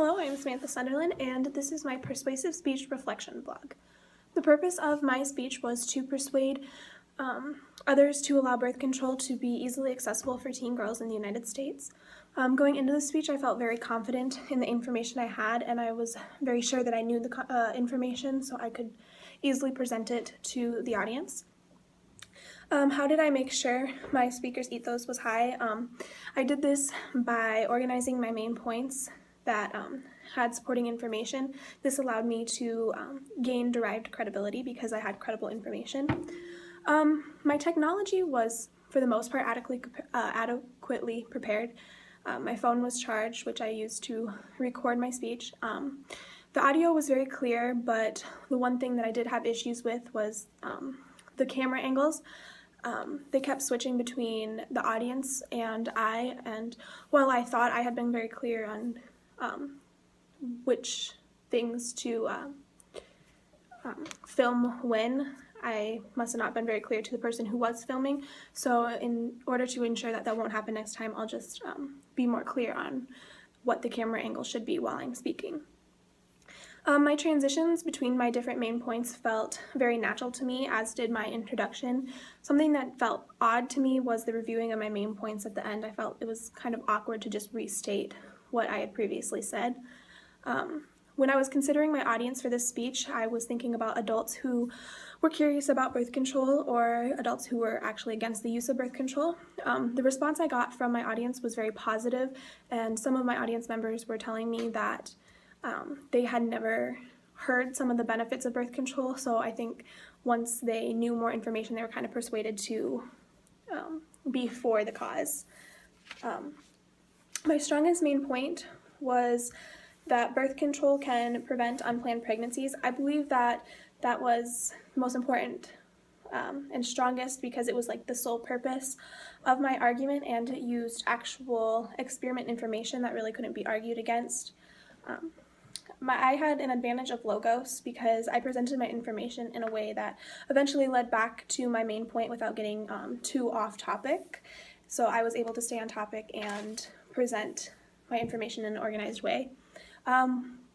Hello, I'm Samantha Sunderland, and this is my Persuasive Speech Reflection blog. The purpose of my speech was to persuade others to allow birth control to be easily accessible for teen girls in the United States. Going into the speech, I felt very confident in the information I had, and I was very sure that I knew the information, so I could easily present it to the audience. How did I make sure my speaker's ethos was high? I did this by organizing my main points that had supporting information. This allowed me to gain derived credibility because I had credible information. My technology was, for the most part, adequately prepared. My phone was charged, which I used to record my speech. The audio was very clear, but the one thing that I did have issues with was the camera angles. They kept switching between the audience and I, and while I thought I had been very clear on which things to film when, I must have not been very clear to the person who was filming. So in order to ensure that that won't happen next time, I'll just be more clear on what the camera angle should be while I'm speaking. My transitions between my different main points felt very natural to me, as did my introduction. Something that felt odd to me was the reviewing of my main points at the end. I felt it was kind of awkward to just restate what I had previously said. When I was considering my audience for this speech, I was thinking about adults who were curious about birth control or adults who were actually against the use of birth control. The response I got from my audience was very positive, and some of my audience members were telling me that they had never heard some of the benefits of birth control, so I think once they knew more information, they were kind of persuaded to be for the cause. My strongest main point was that birth control can prevent unplanned pregnancies. I believe that that was most important and strongest because it was like the sole purpose of my argument, and it used actual experiment information that really couldn't be argued against. I had an advantage of logos because I presented my information in a way that eventually led back to my main point without getting too off topic. So I was able to stay on topic and present my information in an organized way.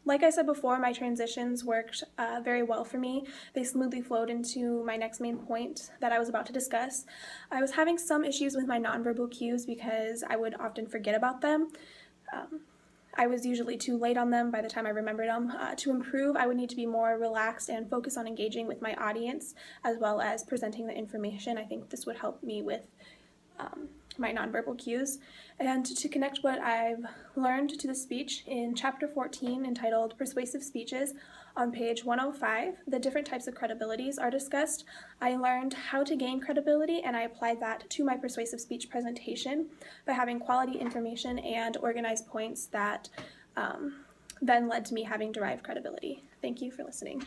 Like I said before, my transitions worked very well for me. They smoothly flowed into my next main point that I was about to discuss. I was having some issues with my nonverbal cues because I would often forget about them. I was usually too late on them by the time I remembered them. To improve, I would need to be more relaxed and focus on engaging with my audience as well as presenting the information. I think this would help me with my nonverbal cues. And to connect what I've learned to the speech, in Chapter 14, entitled Persuasive Speeches, on page 105, the different types of credibilities are discussed. I learned how to gain credibility, and I applied that to my persuasive speech presentation by having quality information and organized points that then led to me having derived credibility. Thank you for listening.